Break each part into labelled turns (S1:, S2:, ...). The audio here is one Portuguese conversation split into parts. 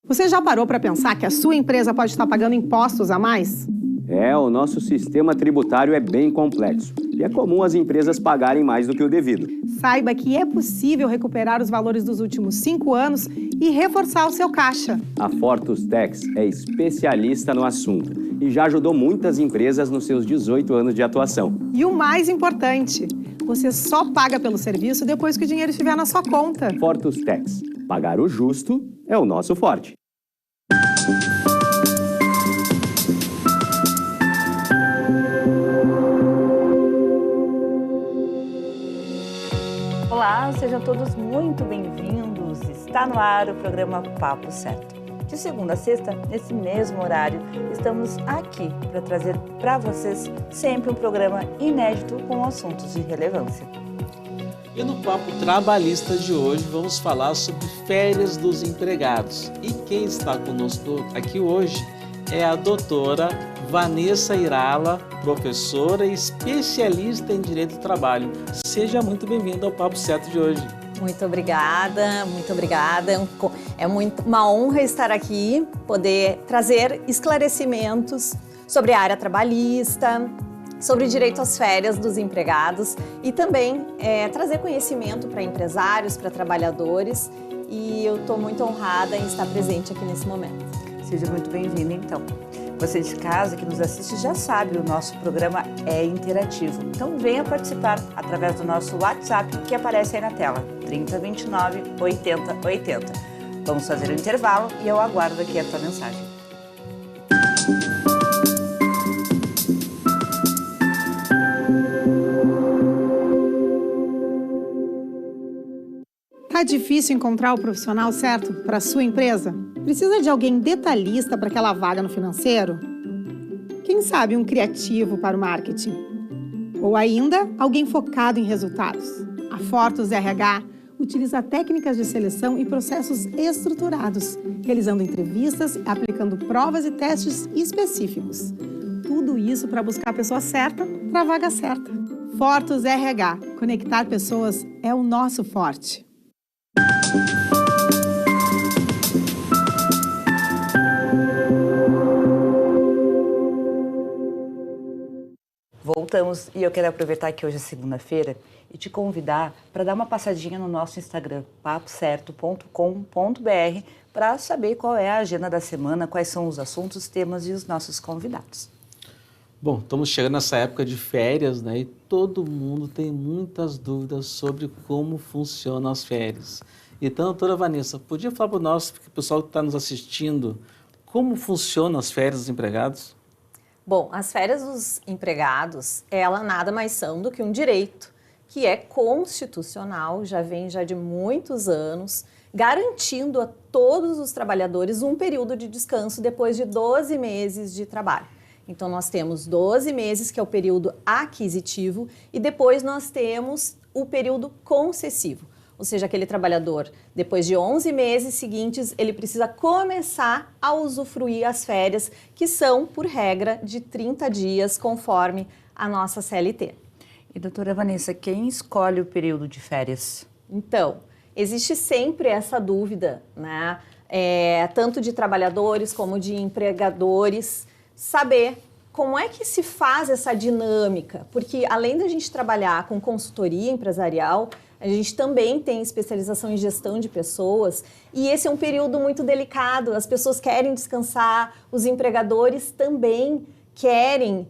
S1: Você já parou para pensar que a sua empresa pode estar pagando impostos a mais?
S2: O nosso sistema tributário é bem complexo e é comum as empresas pagarem mais do que o devido.
S1: Saiba que é possível recuperar os valores dos últimos 5 anos e reforçar o seu caixa.
S2: A Fortus Tax é especialista no assunto e já ajudou muitas empresas nos seus 18 anos de atuação.
S1: E o mais importante, você só paga pelo serviço depois que o dinheiro estiver na sua conta.
S2: Fortus Tax. Pagar o justo é o nosso forte.
S3: Olá, sejam todos muito bem-vindos. Está no ar o programa Papo Certo. De segunda a sexta, nesse mesmo horário, estamos aqui para trazer para vocês sempre um programa inédito com assuntos de relevância.
S4: E no Papo Trabalhista de hoje vamos falar sobre férias dos empregados. E quem está conosco aqui hoje é a doutora Vanessa Irala, professora e especialista em Direito do Trabalho. Seja muito bem-vinda ao Papo Certo de hoje.
S5: Muito obrigada, muito obrigada. É uma honra estar aqui, poder trazer esclarecimentos sobre a área trabalhista, sobre direito às férias dos empregados e também trazer conhecimento para empresários, para trabalhadores. E eu estou muito honrada em estar presente aqui nesse momento.
S3: Seja muito bem-vindo, então. Você de casa que nos assiste já sabe, o nosso programa é interativo. Então venha participar através do nosso WhatsApp que aparece aí na tela, 3029 8080. Vamos fazer um intervalo e eu aguardo aqui a tua mensagem.
S1: Tá difícil encontrar o profissional certo para a sua empresa? Precisa de alguém detalhista para aquela vaga no financeiro? Quem sabe um criativo para o marketing? Ou ainda, alguém focado em resultados? A Fortus RH utiliza técnicas de seleção e processos estruturados, realizando entrevistas e aplicando provas e testes específicos. Tudo isso para buscar a pessoa certa para a vaga certa. Fortus RH. Conectar pessoas é o nosso forte.
S3: Voltamos e eu quero aproveitar que hoje é segunda-feira e te convidar para dar uma passadinha no nosso Instagram, papocerto.com.br, para saber qual é a agenda da semana, quais são os assuntos, temas e os nossos convidados.
S4: Bom, estamos chegando nessa época de férias, né? E todo mundo tem muitas dúvidas sobre como funcionam as férias. Então, doutora Vanessa, podia falar para o nosso pessoal que está nos assistindo como funcionam as férias dos empregados?
S5: Bom, as férias dos empregados, ela nada mais são do que um direito que é constitucional, já vem de muitos anos, garantindo a todos os trabalhadores um período de descanso depois de 12 meses de trabalho. Então, nós temos 12 meses, que é o período aquisitivo, e depois nós temos o período concessivo. Ou seja, aquele trabalhador, depois de 11 meses seguintes, ele precisa começar a usufruir as férias, que são, por regra, de 30 dias, conforme a nossa CLT.
S3: E, doutora Vanessa, quem escolhe o período de férias?
S5: Então, existe sempre essa dúvida, né? Tanto de trabalhadores como de empregadores, saber como é que se faz essa dinâmica, porque além da gente trabalhar com consultoria empresarial, a gente também tem especialização em gestão de pessoas e esse é um período muito delicado, as pessoas querem descansar, os empregadores também querem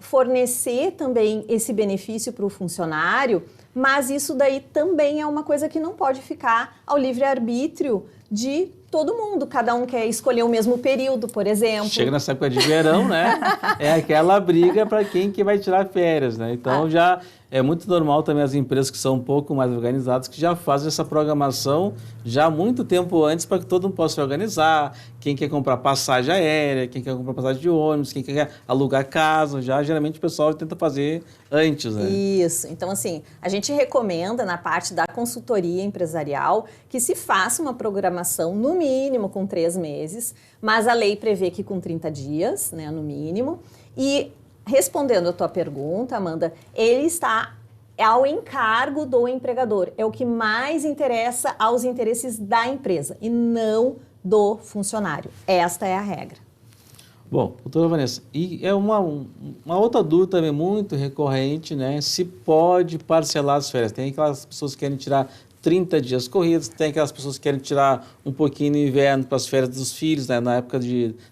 S5: fornecer também esse benefício para o funcionário, mas isso daí também é uma coisa que não pode ficar ao livre-arbítrio de todo mundo, cada um quer escolher o mesmo período, por exemplo.
S4: Chega nessa época de verão, né? É aquela briga para quem que vai tirar férias, né? Então já é muito normal também as empresas que são um pouco mais organizadas que já fazem essa programação já há muito tempo antes para que todo mundo possa se organizar, quem quer comprar passagem aérea, quem quer comprar passagem de ônibus, quem quer alugar casa, já geralmente o pessoal tenta fazer antes, né?
S5: Isso, então assim, a gente recomenda na parte da consultoria empresarial que se faça uma programação no mínimo com 3 meses, mas a lei prevê que com 30 dias, né, no mínimo, e respondendo a tua pergunta, Amanda, ele está ao encargo do empregador. É o que mais interessa aos interesses da empresa e não do funcionário. Esta é a regra.
S4: Bom, doutora Vanessa, e é uma outra dúvida também muito recorrente, né? Se pode parcelar as férias. Tem aquelas pessoas que querem tirar 30 dias corridos, tem aquelas pessoas que querem tirar um pouquinho no inverno para as férias dos filhos, né? Na época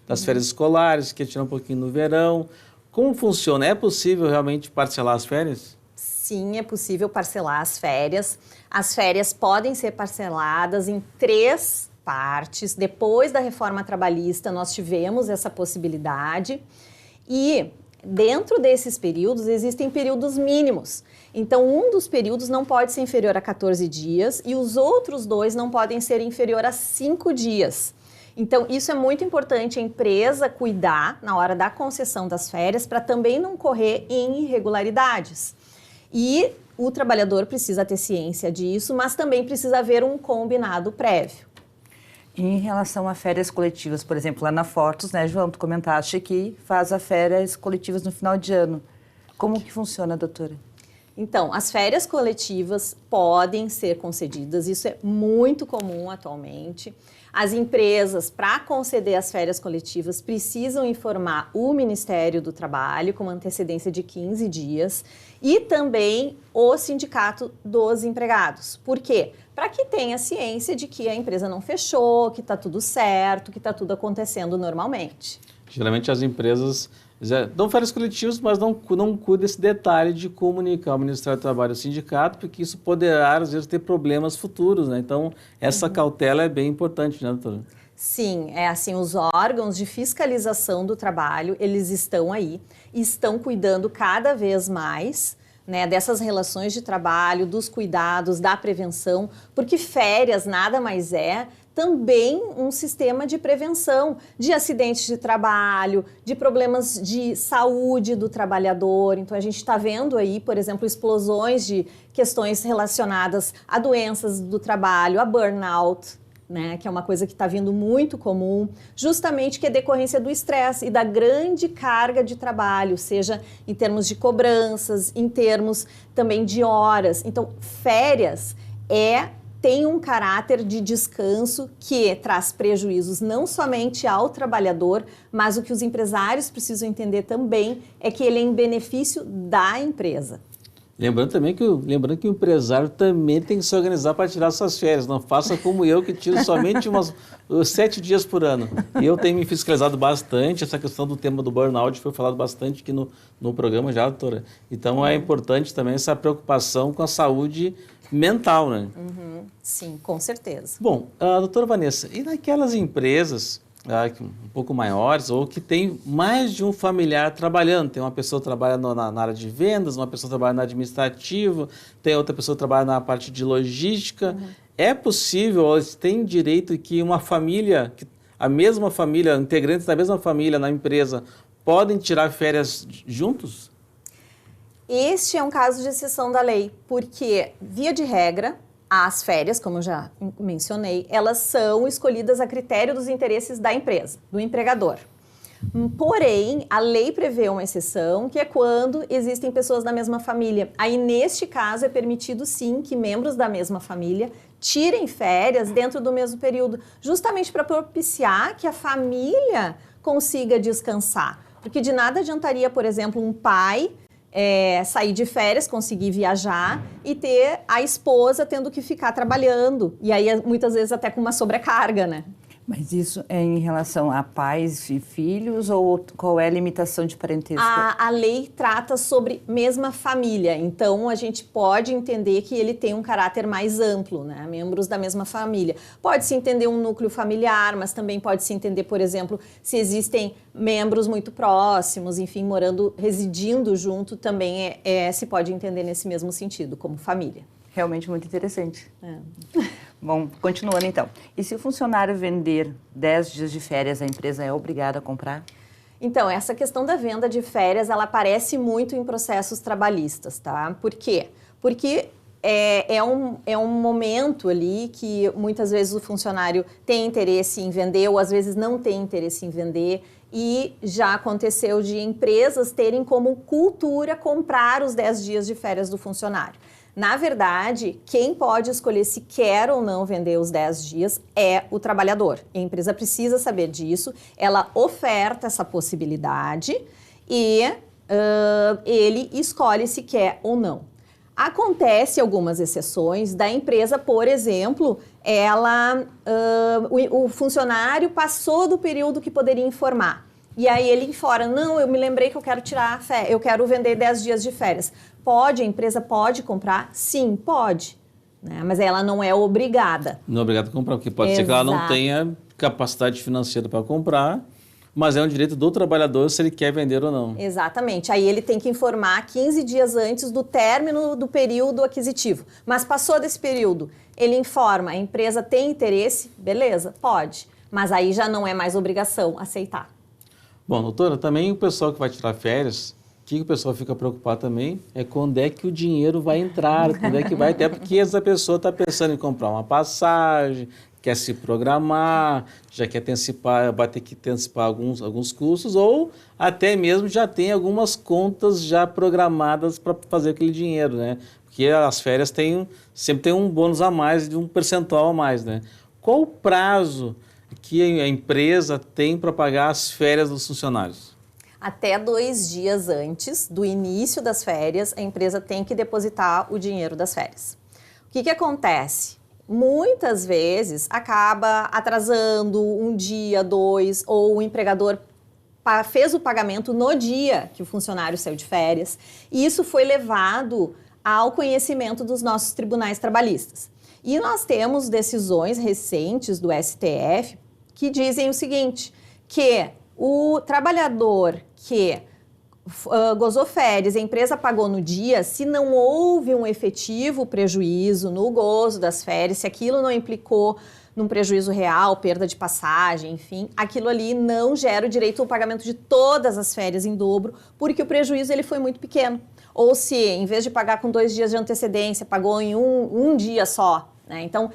S4: das férias escolares, querem tirar um pouquinho no verão. Como funciona? É possível realmente parcelar as férias?
S5: Sim, é possível parcelar as férias. As férias podem ser parceladas em 3 partes. Depois da reforma trabalhista, nós tivemos essa possibilidade. E dentro desses períodos, existem períodos mínimos. Então, um dos períodos não pode ser inferior a 14 dias e os outros 2 não podem ser inferior a 5 dias. Então, isso é muito importante a empresa cuidar na hora da concessão das férias para também não correr em irregularidades. E o trabalhador precisa ter ciência disso, mas também precisa haver um combinado prévio.
S3: Em relação a férias coletivas, por exemplo, lá na Fortus, né, João, tu comentaste que faz as férias coletivas no final de ano. Como que funciona, doutora?
S5: Então, as férias coletivas podem ser concedidas, isso é muito comum atualmente. As empresas, para conceder as férias coletivas, precisam informar o Ministério do Trabalho com uma antecedência de 15 dias e também o Sindicato dos Empregados. Por quê? Para que tenha ciência de que a empresa não fechou, que está tudo certo, que está tudo acontecendo normalmente.
S4: Geralmente as empresas dão férias coletivas, mas não cuidam desse detalhe de comunicar ao Ministério do Trabalho e ao sindicato, porque isso poderá, às vezes, ter problemas futuros, né? Então, essa cautela é bem importante, né, doutora?
S5: Sim, é assim, os órgãos de fiscalização do trabalho, eles estão aí, estão cuidando cada vez mais, né, dessas relações de trabalho, dos cuidados, da prevenção, porque férias nada mais é também um sistema de prevenção de acidentes de trabalho, de problemas de saúde do trabalhador. Então, a gente está vendo aí, por exemplo, explosões de questões relacionadas a doenças do trabalho, a burnout, né, que é uma coisa que está vindo muito comum, justamente que é decorrência do estresse e da grande carga de trabalho, seja em termos de cobranças, em termos também de horas. Então, férias tem um caráter de descanso que traz prejuízos não somente ao trabalhador, mas o que os empresários precisam entender também é que ele é em benefício da empresa.
S4: Lembrando também que o empresário também tem que se organizar para tirar suas férias. Não faça como eu, que tiro somente 7 dias por ano. E eu tenho me fiscalizado bastante. Essa questão do tema do burnout foi falado bastante aqui no programa já, doutora. Então, é importante também essa preocupação com a saúde mental, né?
S5: Sim, com certeza.
S4: Bom, doutora Vanessa, e naquelas empresas um pouco maiores ou que tem mais de um familiar trabalhando? Tem uma pessoa que trabalha na área de vendas, uma pessoa que trabalha na administrativa, tem outra pessoa que trabalha na parte de logística. É possível, ou eles têm direito que uma família, a mesma família, integrantes da mesma família na empresa, podem tirar férias juntos?
S5: Este é um caso de exceção da lei, porque, via de regra, as férias, como eu já mencionei, elas são escolhidas a critério dos interesses da empresa, do empregador. Porém, a lei prevê uma exceção, que é quando existem pessoas da mesma família. Aí, neste caso, é permitido, sim, que membros da mesma família tirem férias dentro do mesmo período, justamente para propiciar que a família consiga descansar. Porque de nada adiantaria, por exemplo, um pai sair de férias, conseguir viajar e ter a esposa tendo que ficar trabalhando. E aí, muitas vezes, até com uma sobrecarga, né?
S3: Mas isso é em relação a pais e filhos ou qual é a limitação de parentesco?
S5: A lei trata sobre mesma família, então a gente pode entender que ele tem um caráter mais amplo, né? Membros da mesma família. Pode-se entender um núcleo familiar, mas também pode-se entender, por exemplo, se existem membros muito próximos, enfim, residindo junto, também se pode entender nesse mesmo sentido, como família.
S3: Realmente muito interessante. Bom, continuando então. E se o funcionário vender 10 dias de férias, a empresa é obrigada a comprar?
S5: Então, essa questão da venda de férias, ela aparece muito em processos trabalhistas, tá? Por quê? Porque é um momento ali que muitas vezes o funcionário tem interesse em vender ou às vezes não tem interesse em vender, e já aconteceu de empresas terem como cultura comprar os 10 dias de férias do funcionário. Na verdade, quem pode escolher se quer ou não vender os 10 dias é o trabalhador. A empresa precisa saber disso, ela oferta essa possibilidade e ele escolhe se quer ou não. Acontece algumas exceções da empresa, por exemplo, o funcionário passou do período que poderia informar. E aí ele informa, não, eu me lembrei que eu quero tirar férias, eu quero vender 10 dias de férias. Pode, a empresa pode comprar? Sim, pode. Né? Mas ela não é obrigada.
S4: Não é obrigada a comprar, porque pode ser que ela não tenha capacidade financeira para comprar, mas é um direito do trabalhador se ele quer vender ou não.
S5: Exatamente. Aí ele tem que informar 15 dias antes do término do período aquisitivo. Mas passou desse período, ele informa, a empresa tem interesse? Beleza, pode. Mas aí já não é mais obrigação aceitar.
S4: Bom, doutora, também o pessoal que vai tirar férias, o que o pessoal fica preocupado também é quando é que o dinheiro vai entrar, quando é que vai, até porque essa pessoa está pensando em comprar uma passagem, quer se programar, já quer antecipar, vai ter que antecipar alguns custos, ou até mesmo já tem algumas contas já programadas para fazer aquele dinheiro, né? Porque as férias sempre tem um bônus a mais, de um percentual a mais, né? Qual o prazo que a empresa tem para pagar as férias dos funcionários?
S5: Até 2 dias antes do início das férias, a empresa tem que depositar o dinheiro das férias. O que acontece? Muitas vezes acaba atrasando 1 dia, 2, ou o empregador fez o pagamento no dia que o funcionário saiu de férias, e isso foi levado ao conhecimento dos nossos tribunais trabalhistas. E nós temos decisões recentes do STF que dizem o seguinte, que o trabalhador que gozou férias, a empresa pagou no dia, se não houve um efetivo prejuízo no gozo das férias, se aquilo não implicou num prejuízo real, perda de passagem, enfim, aquilo ali não gera o direito ao pagamento de todas as férias em dobro, porque o prejuízo ele foi muito pequeno. Ou se, em vez de pagar com 2 dias de antecedência, pagou em um dia só, né? Então,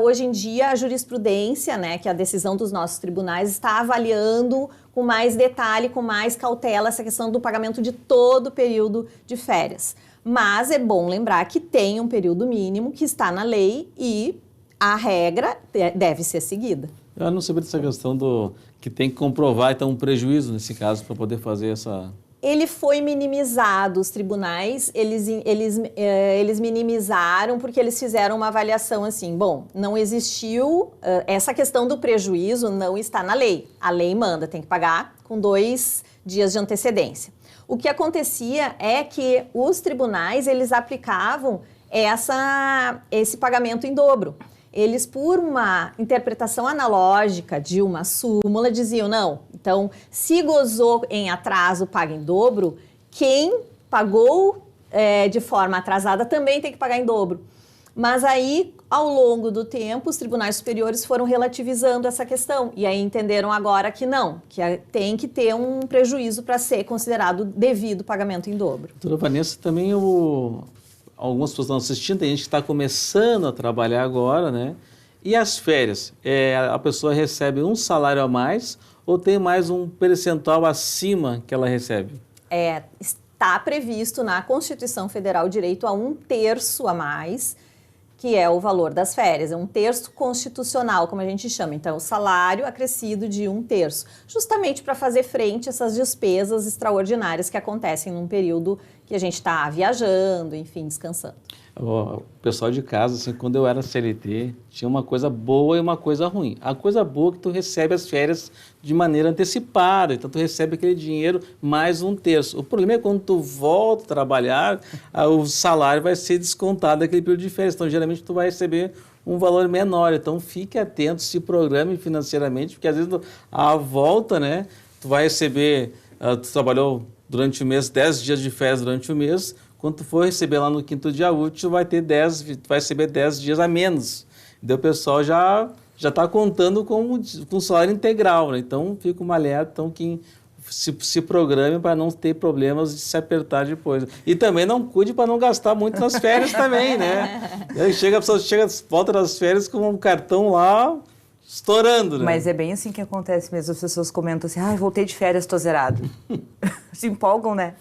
S5: hoje em dia, a jurisprudência, né, que a decisão dos nossos tribunais está avaliando com mais detalhe, com mais cautela, essa questão do pagamento de todo o período de férias. Mas é bom lembrar que tem um período mínimo que está na lei e a regra deve ser seguida.
S4: Eu não sabia dessa questão que tem que comprovar, então, um prejuízo nesse caso para poder fazer essa...
S5: Ele foi minimizado, os tribunais, eles minimizaram porque eles fizeram uma avaliação assim, bom, não existiu, essa questão do prejuízo não está na lei. A lei manda, tem que pagar com 2 dias de antecedência. O que acontecia é que os tribunais, eles aplicavam esse pagamento em dobro. Eles, por uma interpretação analógica de uma súmula, diziam, não, então, se gozou em atraso, paga em dobro, quem pagou de forma atrasada também tem que pagar em dobro. Mas aí, ao longo do tempo, os tribunais superiores foram relativizando essa questão e aí entenderam agora que não, que tem que ter um prejuízo para ser considerado devido pagamento em dobro.
S4: Doutora Vanessa, também algumas pessoas estão assistindo, tem gente que está começando a trabalhar agora, né? E as férias? A pessoa recebe um salário a mais ou tem mais um percentual acima que ela recebe?
S5: Está previsto na Constituição Federal o direito a 1/3 a mais, que é o valor das férias. É 1/3 constitucional, como a gente chama. Então, o salário acrescido de 1/3, justamente para fazer frente a essas despesas extraordinárias que acontecem num período que a gente está viajando, enfim, descansando.
S4: O pessoal de casa, assim, quando eu era CLT, tinha uma coisa boa e uma coisa ruim. A coisa boa é que tu recebe as férias de maneira antecipada, então tu recebe aquele dinheiro mais 1/3. O problema é quando tu volta a trabalhar, o salário vai ser descontado daquele período de férias, então geralmente tu vai receber um valor menor. Então fique atento, se programe financeiramente, porque às vezes a volta, né, tu vai receber, tu trabalhou durante o mês, 10 dias de férias durante o mês, quando tu for receber lá no 5º dia útil, vai receber 10 dias a menos. Então o pessoal já está contando com salário integral, né? Então fica uma alerta, então quem se programe para não ter problemas de se apertar depois. E também não cuide para não gastar muito nas férias também, né? Aí a pessoa volta das férias com um cartão lá estourando, né?
S3: Mas é bem assim que acontece mesmo. As pessoas comentam assim, voltei de férias, estou zerado. Se empolgam, né?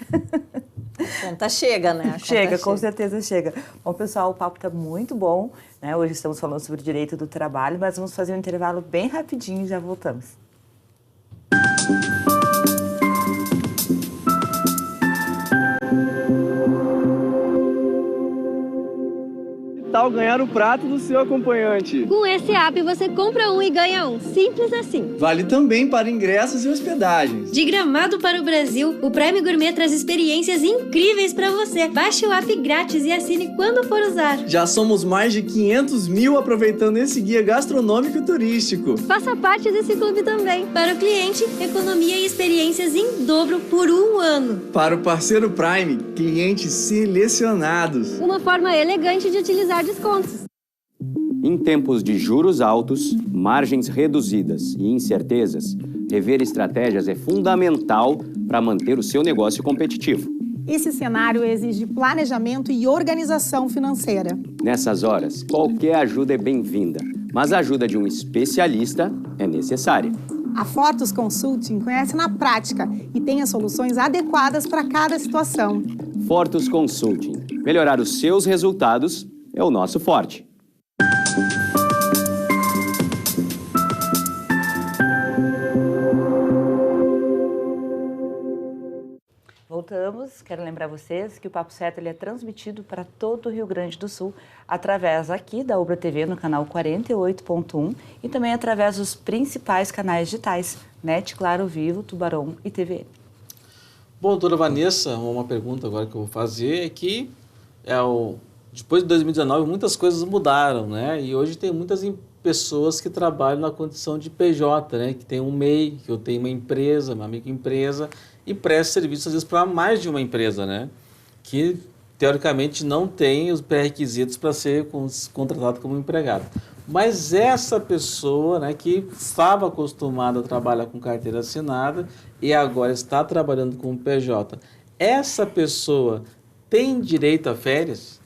S5: A conta chega, né?
S3: Chega, com certeza chega. Bom, pessoal, o papo está muito bom, né? Hoje estamos falando sobre o direito do trabalho, mas vamos fazer um intervalo bem rapidinho e já voltamos.
S6: Tal ganhar o prato do seu acompanhante.
S7: Com esse app você compra um e ganha um. Simples assim.
S6: Vale também para ingressos e hospedagens.
S7: De Gramado para o Brasil, o Prime Gourmet traz experiências incríveis para você. Baixe o app grátis e assine quando for usar.
S6: Já somos mais de 500 mil aproveitando esse guia gastronômico e turístico.
S7: Faça parte desse clube também. Para o cliente, economia e experiências em dobro por um ano.
S6: Para o parceiro Prime, clientes selecionados.
S7: Uma forma elegante de utilizar descontos.
S2: Em tempos de juros altos, margens reduzidas e incertezas, rever estratégias é fundamental para manter o seu negócio competitivo.
S1: Esse cenário exige planejamento e organização financeira.
S2: Nessas horas, qualquer ajuda é bem-vinda, mas a ajuda de um especialista é necessária.
S1: A Fortus Consulting conhece na prática e tem as soluções adequadas para cada situação.
S2: Fortus Consulting. Melhorar os seus resultados é o nosso forte.
S3: Voltamos. Quero lembrar vocês que o Papo Certo ele é transmitido para todo o Rio Grande do Sul através aqui da Ubra TV no canal 48.1 e também através dos principais canais digitais, NET, Claro, Vivo, Tubarão e TVN.
S4: Bom, doutora Vanessa, uma pergunta agora que eu vou fazer é que depois de 2019 muitas coisas mudaram, né? E hoje tem muitas pessoas que trabalham na condição de PJ, né? Que tem um MEI, que eu tenho uma empresa, uma microempresa e presta serviço às vezes para mais de uma empresa, né? Que teoricamente não tem os pré-requisitos para ser contratado como empregado. Mas essa pessoa, né, que estava acostumada a trabalhar com carteira assinada e agora está trabalhando com PJ, essa pessoa tem direito a férias?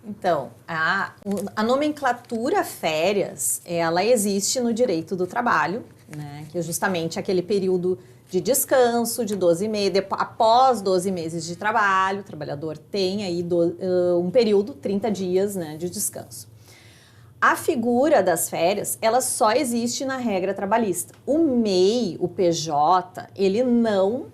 S5: Então, a nomenclatura férias, ela existe no direito do trabalho, né, que é justamente aquele período de descanso de 12 meses, após 12 meses de trabalho, o trabalhador tem aí um período, 30 dias, né, de descanso. A figura das férias, ela só existe na regra trabalhista. O MEI, o PJ, ele não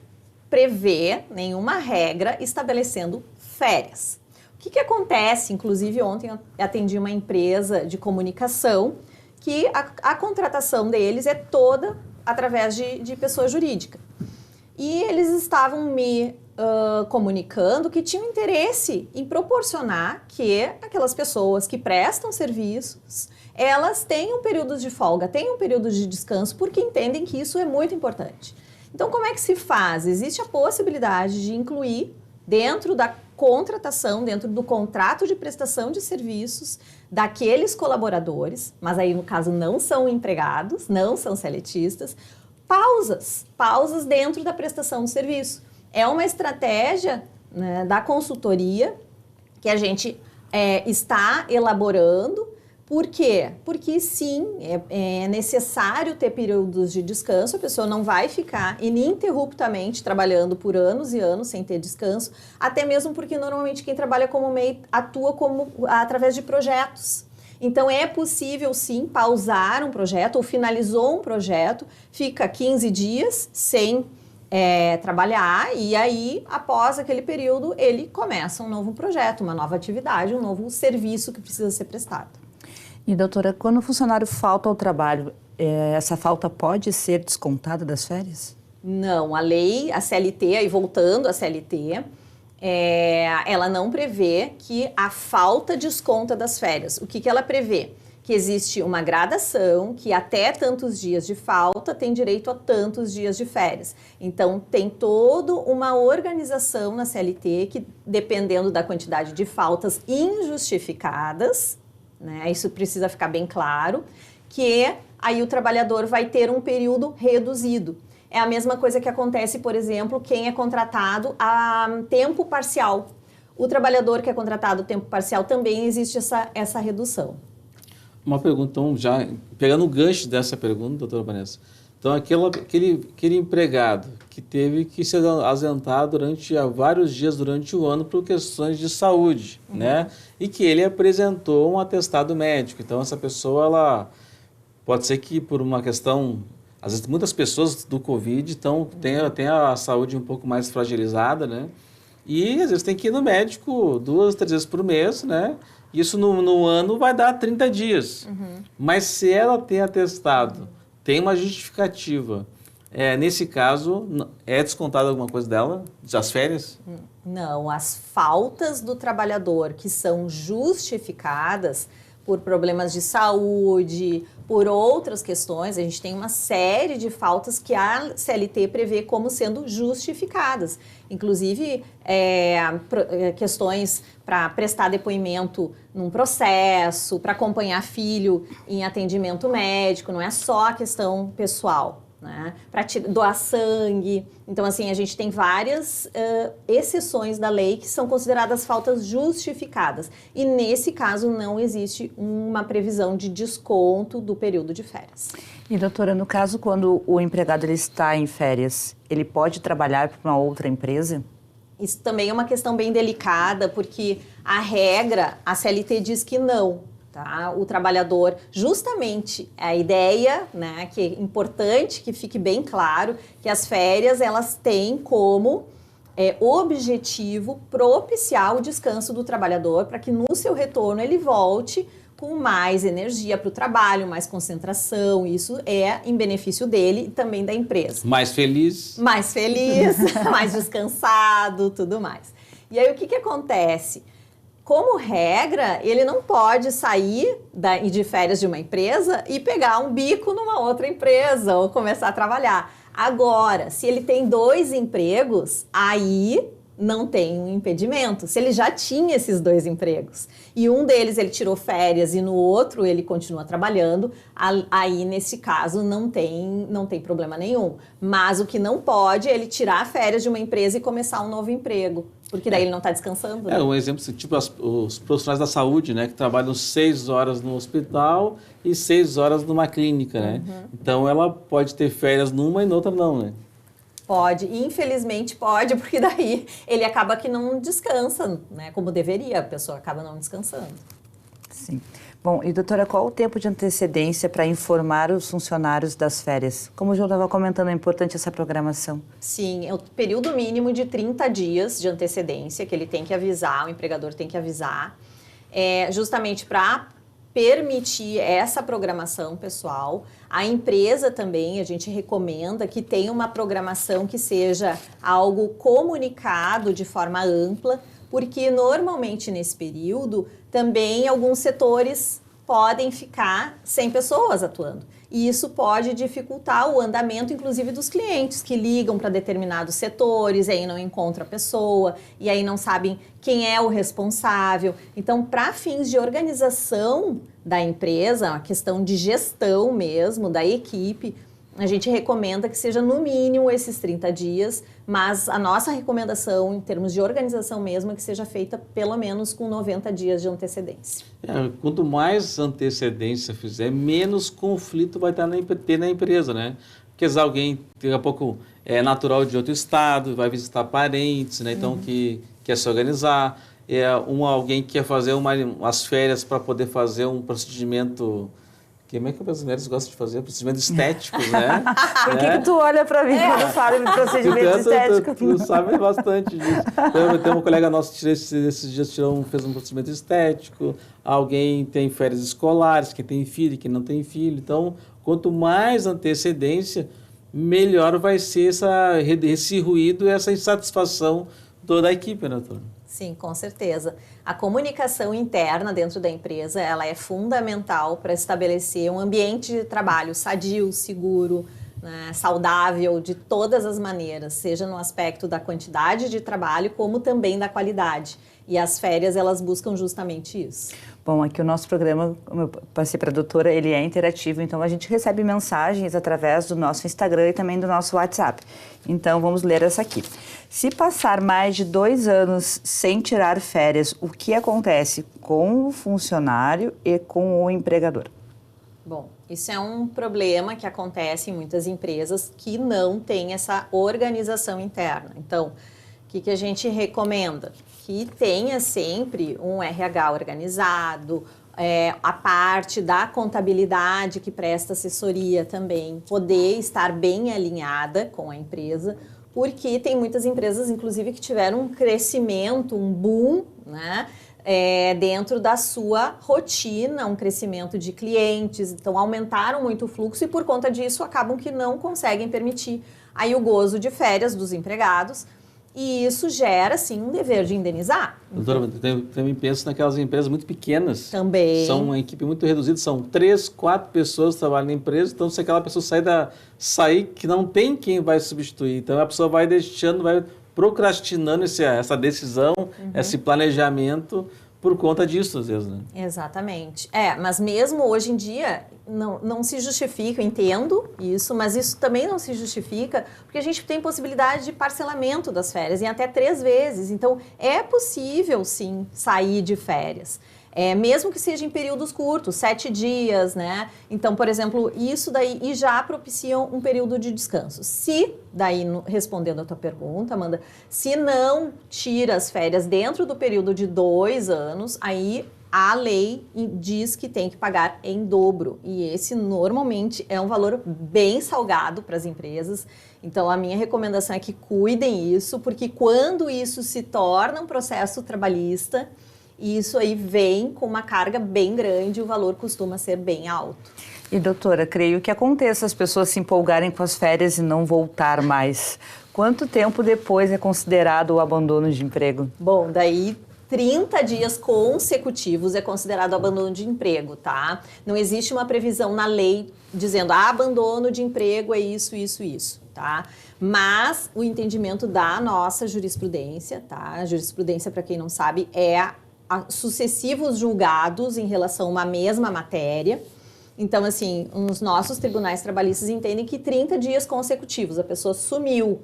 S5: prevê nenhuma regra estabelecendo férias. O que acontece? Inclusive, ontem eu atendi uma empresa de comunicação que a contratação deles é toda através de pessoa jurídica. E eles estavam me comunicando que tinham interesse em proporcionar que aquelas pessoas que prestam serviços, elas tenham períodos de folga, tenham períodos de descanso, porque entendem que isso é muito importante. Então, como é que se faz? Existe a possibilidade de incluir dentro da contratação, dentro do contrato de prestação de serviços daqueles colaboradores, mas aí no caso não são empregados, não são seletistas, pausas dentro da prestação de serviço. É uma estratégia, né, da consultoria que a gente está elaborando. Por quê? Porque sim, é necessário ter períodos de descanso, a pessoa não vai ficar ininterruptamente trabalhando por anos e anos sem ter descanso, até mesmo porque normalmente quem trabalha como MEI atua através de projetos. Então é possível sim pausar um projeto ou finalizou um projeto, fica 15 dias sem trabalhar e aí após aquele período ele começa um novo projeto, uma nova atividade, um novo serviço que precisa ser prestado.
S3: E doutora, quando o funcionário falta ao trabalho, essa falta pode ser descontada das férias?
S5: Não, a lei, a CLT, aí voltando à CLT, ela não prevê que a falta desconta das férias. O que ela prevê? Que existe uma gradação, que até tantos dias de falta tem direito a tantos dias de férias. Então, tem toda uma organização na CLT que, dependendo da quantidade de faltas injustificadas, né, isso precisa ficar bem claro, que aí o trabalhador vai ter um período reduzido. É a mesma coisa que acontece, por exemplo, quem é contratado a tempo parcial. O trabalhador que é contratado a tempo parcial também existe essa redução.
S4: Uma pergunta, então, já pegando o gancho dessa pergunta, doutora Vanessa. Então, aquele empregado que teve que se ausentar durante vários dias durante o ano por questões de saúde, né? E que ele apresentou um atestado médico. Então, essa pessoa, ela pode ser que por uma questão... Às vezes, muitas pessoas do Covid têm a saúde um pouco mais fragilizada, né? E, às vezes, tem que ir no médico 2, 3 vezes por mês, né? Isso no ano vai dar 30 dias. Mas se ela tem atestado, tem uma justificativa, nesse caso, é descontado alguma coisa dela, das férias?
S5: Não, as faltas do trabalhador que são justificadas por problemas de saúde, por outras questões, a gente tem uma série de faltas que a CLT prevê como sendo justificadas. Inclusive, questões para prestar depoimento num processo, para acompanhar filho em atendimento médico, não é só a questão pessoal, né? Para doar sangue. Então, assim, a gente tem várias exceções da lei que são consideradas faltas justificadas. E, nesse caso, não existe uma previsão de desconto do período de férias.
S3: E, doutora, no caso, quando o empregado ele está em férias, ele pode trabalhar para uma outra empresa?
S5: Isso também é uma questão bem delicada, porque a regra, a CLT diz que não. Tá? O trabalhador, justamente a ideia, né, que é importante que fique bem claro, que as férias elas têm como objetivo propiciar o descanso do trabalhador para que no seu retorno ele volte com mais energia para o trabalho, mais concentração. Isso é em benefício dele e também da empresa.
S4: Mais feliz.
S5: Mais feliz, mais descansado, tudo mais. E aí o que acontece? Como regra, ele não pode sair de férias de uma empresa e pegar um bico numa outra empresa ou começar a trabalhar. Agora, se ele tem 2 empregos, aí não tem um impedimento. Se ele já tinha esses 2 empregos e um deles ele tirou férias e no outro ele continua trabalhando, aí nesse caso não tem problema nenhum. Mas o que não pode é ele tirar férias de uma empresa e começar um novo emprego. Porque daí ele não está descansando. Né?
S4: Um exemplo, tipo os profissionais da saúde, né? Que trabalham 6 horas no hospital e 6 horas numa clínica, né? Então, ela pode ter férias numa e noutra não, né?
S5: Pode, infelizmente pode, porque daí ele acaba que não descansa, né? Como deveria, a pessoa acaba não descansando.
S3: Sim. Bom, e doutora, qual o tempo de antecedência para informar os funcionários das férias? Como o João estava comentando, é importante essa programação.
S5: Sim, é o período mínimo de 30 dias de antecedência que ele tem que avisar, o empregador tem que avisar, justamente para permitir essa programação pessoal. A empresa também, a gente recomenda que tenha uma programação que seja algo comunicado de forma ampla, porque normalmente nesse período também alguns setores podem ficar sem pessoas atuando. E isso pode dificultar o andamento, inclusive, dos clientes que ligam para determinados setores e aí não encontram a pessoa, e aí não sabem quem é o responsável. Então, para fins de organização da empresa, uma questão de gestão mesmo, da equipe, a gente recomenda que seja no mínimo esses 30 dias, mas a nossa recomendação em termos de organização mesmo é que seja feita pelo menos com 90 dias de antecedência.
S4: Quanto mais antecedência fizer, menos conflito vai ter na empresa, né? Porque se alguém, daqui a pouco, é natural de outro estado, vai visitar parentes, né? Então, que quer se organizar. Alguém que quer fazer umas férias para poder fazer um procedimento... Como é que os brasileiros gostam de fazer procedimentos estéticos, né?
S3: Por que tu olha para mim quando fala de procedimento estético?
S4: Tu sabe bastante disso. Tem uma colega nossa que esses dias fez um procedimento estético. Alguém tem férias escolares, quem tem filho e quem não tem filho. Então, quanto mais antecedência, melhor vai ser esse ruído e essa insatisfação da equipe, né, doutora?
S5: Sim, com certeza. A comunicação interna dentro da empresa, ela é fundamental para estabelecer um ambiente de trabalho sadio, seguro, né, saudável, de todas as maneiras, seja no aspecto da quantidade de trabalho, como também da qualidade. E as férias, elas buscam justamente isso.
S3: Bom, aqui o nosso programa, como eu passei para a doutora, ele é interativo, então a gente recebe mensagens através do nosso Instagram e também do nosso WhatsApp. Então, vamos ler essa aqui. Se passar mais de 2 anos sem tirar férias, o que acontece com o funcionário e com o empregador?
S5: Bom, isso é um problema que acontece em muitas empresas que não têm essa organização interna. Então, o que a gente recomenda? Que tenha sempre um RH organizado, a parte da contabilidade que presta assessoria também, poder estar bem alinhada com a empresa, porque tem muitas empresas, inclusive, que tiveram um crescimento, um boom, né? Dentro da sua rotina, um crescimento de clientes, então aumentaram muito o fluxo e por conta disso acabam que não conseguem permitir aí o gozo de férias dos empregados e isso gera, sim, um dever de indenizar.
S4: Doutora, também penso naquelas empresas muito pequenas.
S5: Também.
S4: São uma equipe muito reduzida, são 3, 4 pessoas que trabalham na empresa, então se aquela pessoa sair que não tem quem vai substituir, então a pessoa vai deixando, vai procrastinando essa decisão, esse planejamento por conta disso, às vezes, né?
S5: Exatamente. Mas mesmo hoje em dia, não se justifica, eu entendo isso, mas isso também não se justifica, porque a gente tem possibilidade de parcelamento das férias em até 3 vezes. Então, é possível, sim, sair de férias. Mesmo que seja em períodos curtos, 7 dias, né? Então, por exemplo, isso daí e já propiciam um período de descanso. Se, daí, respondendo a tua pergunta, Amanda, se não tira as férias dentro do período de 2 anos, aí a lei diz que tem que pagar em dobro. E esse, normalmente, é um valor bem salgado para as empresas. Então, a minha recomendação é que cuidem isso, porque quando isso se torna um processo trabalhista, e isso aí vem com uma carga bem grande, o valor costuma ser bem alto.
S3: E doutora, creio que aconteça as pessoas se empolgarem com as férias e não voltar mais. Quanto tempo depois é considerado o abandono de emprego?
S5: Bom, daí 30 dias consecutivos é considerado abandono de emprego, tá? Não existe uma previsão na lei dizendo abandono de emprego é isso, tá? Mas o entendimento da nossa jurisprudência, tá? A jurisprudência, para quem não sabe, é sucessivos julgados em relação a uma mesma matéria. Então, assim, os nossos tribunais trabalhistas entendem que 30 dias consecutivos, a pessoa sumiu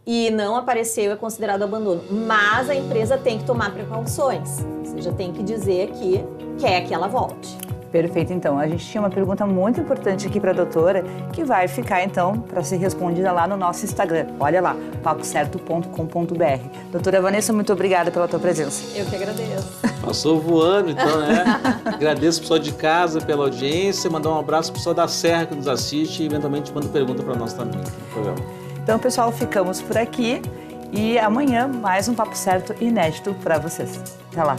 S5: e não apareceu, é considerado abandono. Mas a empresa tem que tomar precauções, ou seja, tem que dizer que quer que ela volte.
S3: Perfeito, então. A gente tinha uma pergunta muito importante aqui para a doutora, que vai ficar, então, para ser respondida lá no nosso Instagram. Olha lá, papocerto.com.br. Doutora Vanessa, muito obrigada pela tua presença.
S5: Eu que agradeço.
S4: Passou voando, então, né? Agradeço o pessoal de casa pela audiência, mandar um abraço pro pessoal da Serra que nos assiste e, eventualmente, manda pergunta para nós também no programa.
S3: Então, pessoal, ficamos por aqui e amanhã mais um Papo Certo inédito para vocês. Até lá.